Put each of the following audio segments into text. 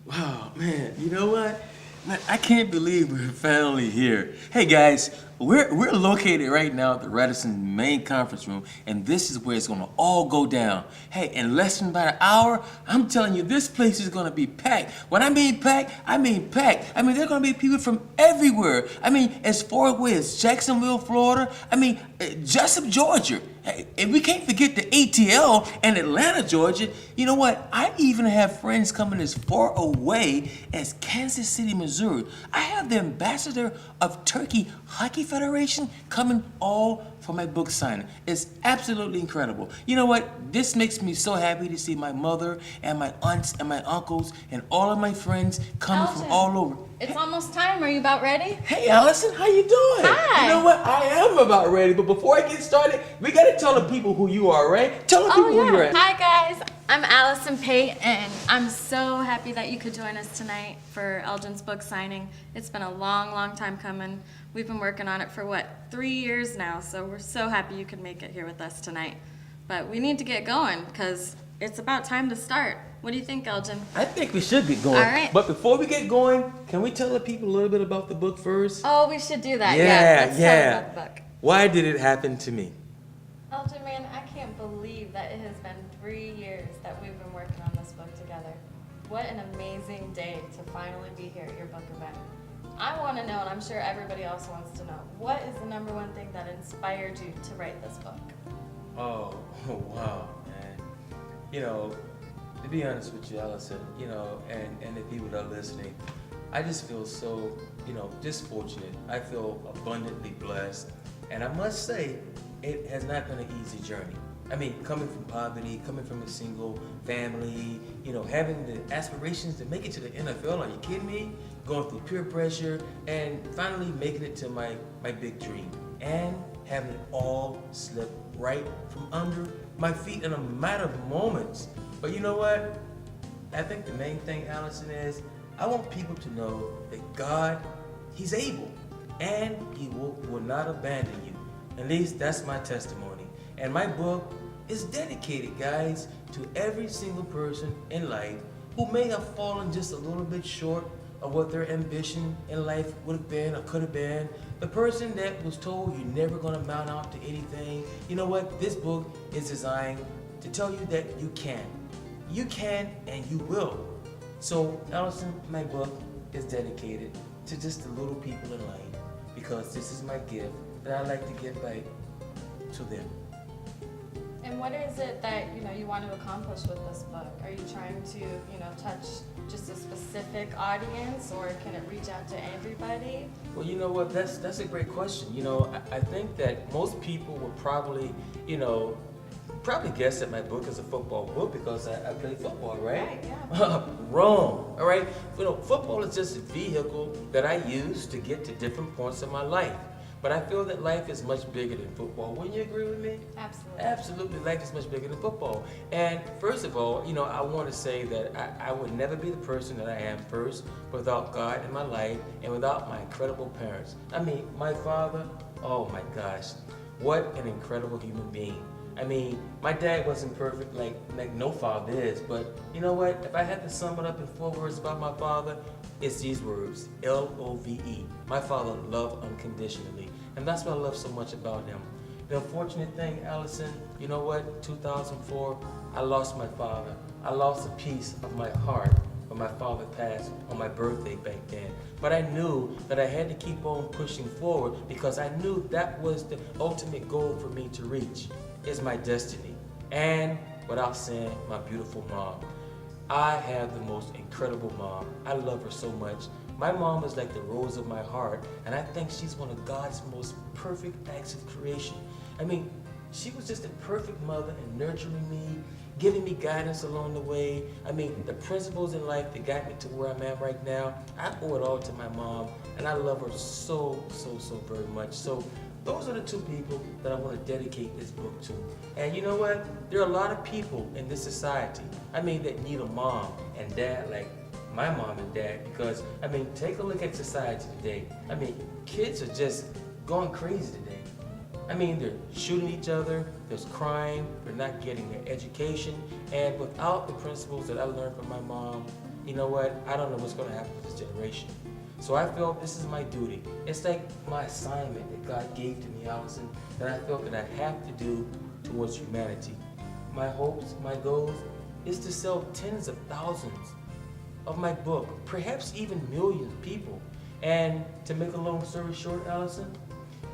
Wow, man, you know what? Man, I can't believe we're finally here. Hey guys, we're located right now at the Radisson main conference room, and this is where it's gonna all go down. Hey, in less than about an hour, I'm telling you, this place is gonna be packed. When I mean packed, I mean packed. I mean, there are gonna be people from everywhere. I mean, as far away as Jacksonville, Florida. I mean, Jessup, Georgia. Hey, and we can't forget the ATL and Atlanta, Georgia. You know what? I even have friends coming as far away as Kansas City, Missouri. I have the ambassador of Turkey Hockey Federation coming all for my book signing. It's absolutely incredible. You know what? This makes me so happy to see my mother and my aunts and my uncles and all of my friends coming from Elton, all over. it's almost time. Are you about ready? Hey Allison, how you doing? Hi. You know what? I am about ready, but before I get started, we gotta tell the people who you are, right? Tell the people who you are. Hi guys, I'm Allison Pate, and I'm so happy that you could join us tonight for Elgin's book signing. It's been a long time coming. We've been working on it for 3 years now, so we're so happy you could make it here with us tonight. But we need to get going because it's about time to start. What do you think, Elgin? I think we should get going. All right. But before we get going, can we tell the people a little bit about the book first? Oh, we should do that. Yeah, Let's yeah. talk about the book. Why did it happen to me? Elgin, man, I can't believe that it has been 3 years that we've been working on this book together. What an amazing day to finally be here at your book event. I want to know, and I'm sure everybody else wants to know, what is the number one thing that inspired you to write this book? Oh, wow, man. You know, to be honest with you, Allison, you know, and the people that are listening, I just feel so, just fortunate. I feel abundantly blessed. And I must say, it has not been an easy journey. I mean, coming from poverty, coming from a single family, having the aspirations to make it to the NFL, are you kidding me? Going through peer pressure and finally making it to my big dream. And having it all slip right from under my feet in a matter of moments. But you know what? I think the main thing, Allison, is I want people to know that God, He's able, and He will not abandon you. At least that's my testimony. And my book is dedicated, guys, to every single person in life who may have fallen just a little bit short of what their ambition in life would have been or could have been. The person that was told you're never going to amount out to anything. You know what? This book is designed to tell you that you can. You can and you will. So, Allison, my book is dedicated to just the little people in life because this is my gift that I like to give back to them. And what is it that you want to accomplish with this book? Are you trying to touch just a specific audience, or can it reach out to everybody? Well, you know what? That's a great question. I think that most people would probably guess that my book is a football book because I play football, right? Right, yeah. Wrong. All right. Football is just a vehicle that I use to get to different points in my life. But I feel that life is much bigger than football. Wouldn't you agree with me? Absolutely. Absolutely, life is much bigger than football. And first of all, I want to say that I would never be the person that I am first without God in my life and without my incredible parents. I mean, my father, oh my gosh, what an incredible human being. I mean, my dad wasn't perfect like no father is, but you know what? If I had to sum it up in 4 words about my father, it's these words, Love. My father loved unconditionally, and that's what I love so much about him. The unfortunate thing, Allison, you know what? 2004, I lost my father. I lost a piece of my heart when my father passed on my birthday back then. But I knew that I had to keep on pushing forward because I knew that was the ultimate goal for me to reach, is my destiny. And without saying, my beautiful mom. I have the most incredible mom. I love her so much. My mom is like the rose of my heart, and I think she's one of God's most perfect acts of creation. I mean, she was just a perfect mother in nurturing me, giving me guidance along the way. I mean, the principles in life that got me to where I'm at right now, I owe it all to my mom, and I love her so very much. So those are the 2 people that I want to dedicate this book to. And you know what? There are a lot of people in this society, that need a mom and dad like my mom and dad, because, take a look at society today. Kids are just going crazy today. They're shooting each other, there's crime, they're not getting their education, and without the principles that I learned from my mom, you know what, I don't know what's going to happen to this generation. So I felt this is my duty. It's like my assignment that God gave to me, Allison, that I felt that I have to do towards humanity. My hopes, my goals is to sell tens of thousands of my book, perhaps even millions of people. And to make a long story short, Allison,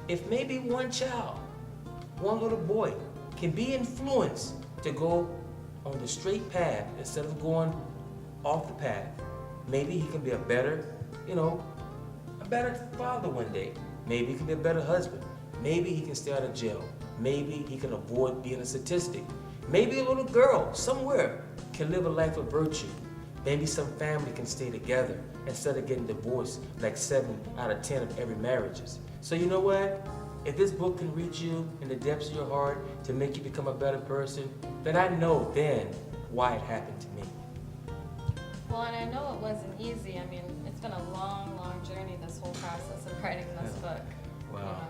if maybe one child, one little boy can be influenced to go on the straight path instead of going off the path, maybe he can be a better, a better father one day. Maybe he can be a better husband. Maybe he can stay out of jail. Maybe he can avoid being a statistic. Maybe a little girl somewhere can live a life of virtue. Maybe some family can stay together instead of getting divorced like 7 out of 10 of every marriages. So you know what? If this book can reach you in the depths of your heart to make you become a better person, then I know then why it happened to me. Well, and I know it wasn't easy. I mean, it's been a long, long journey, this whole process of writing this book. Wow.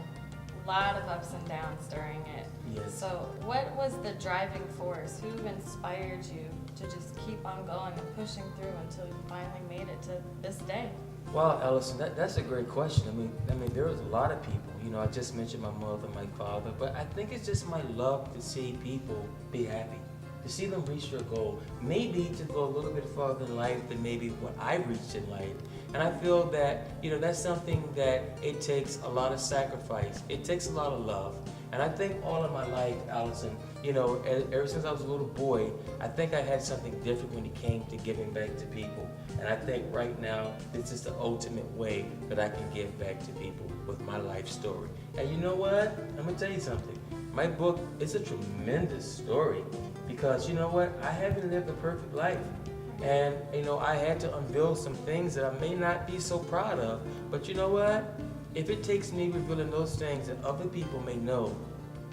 A lot of ups and downs during it. Yes. So what was the driving force? Who inspired you to just keep on going and pushing through until you finally made it to this day? Wow, Allison, that's a great question. I mean, there was a lot of people. I just mentioned my mother, my father, but I think it's just my love to see people be happy, to see them reach their goal, maybe to go a little bit farther in life than maybe what I reached in life. And I feel that, that's something that it takes a lot of sacrifice. It takes a lot of love. And I think all of my life, Allison, ever since I was a little boy, I think I had something different when it came to giving back to people. And I think right now, this is the ultimate way that I can give back to people with my life story. And you know what? I'm gonna tell you something. My book is a tremendous story because you know what? I haven't lived a perfect life. And I had to unveil some things that I may not be so proud of. But you know what? If it takes me revealing those things that other people may know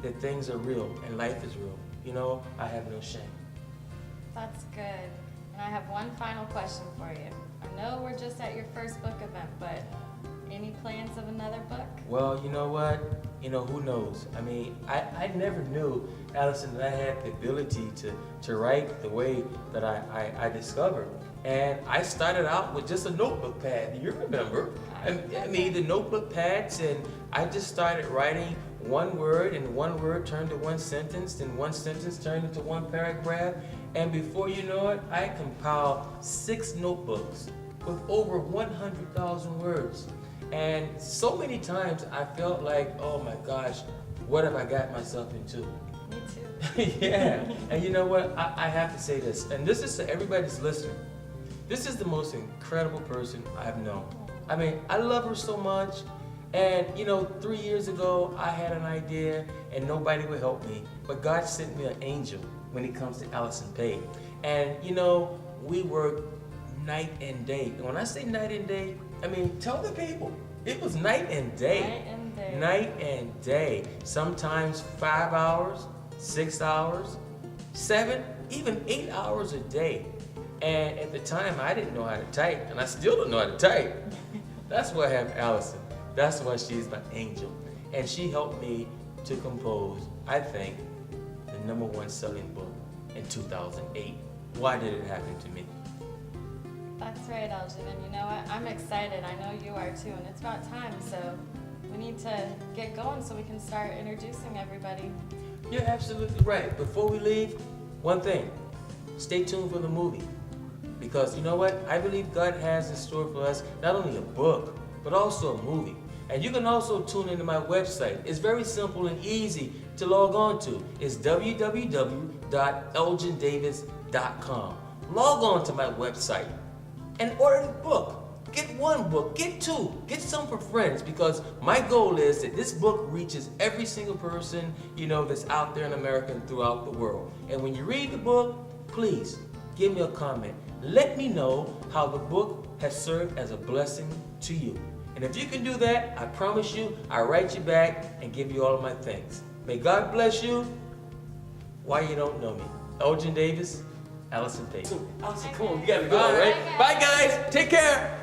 that things are real and life is real, I have no shame. That's good. And I have one final question for you. I know we're just at your first book event, but any plans of another book? Well, you know what? Who knows? I mean, I never knew, Allison, that I had the ability to write the way that I discovered. And I started out with just a notebook pad. Do you remember? I mean, the notebook pads, and I just started writing one word, and one word turned to one sentence, then one sentence turned into one paragraph. And before you know it, I compiled 6 notebooks with over 100,000 words. And so many times I felt like, oh my gosh, what have I got myself into? Me too. Yeah, and you know what? I have to say this, and this is to everybody's listening. This is the most incredible person I've known. I mean, I love her so much. And 3 years ago, I had an idea and nobody would help me. But God sent me an angel when it comes to Allison Pay. And we work night and day. And when I say night and day, I mean, tell the people. It was night and day. Night and day. Night and day. Sometimes 5 hours, 6 hours, 7, even 8 hours a day. And at the time, I didn't know how to type, and I still don't know how to type. That's why I have Allison. That's why she's my angel. And she helped me to compose, I think, the #1 selling book in 2008. Why did it happen to me? That's right, Elgin. And you know what? I'm excited. I know you are too. And it's about time. So we need to get going so we can start introducing everybody. You're absolutely right. Before we leave, one thing. Stay tuned for the movie. Because you know what? I believe God has in store for us not only a book, but also a movie. And you can also tune into my website. It's very simple and easy to log on to. It's www.elgindavis.com. Log on to my website and order the book. Get 1 book, get 2, get some for friends, because my goal is that this book reaches every single person, that's out there in America and throughout the world. And when you read the book, please give me a comment. Let me know how the book has served as a blessing to you. And if you can do that, I promise you, I'll write you back and give you all of my thanks. May God bless you. Why you don't know me? Elgin Davis, Allison Pay. Allison, come on, you gotta go, all right? Bye, guys. Take care.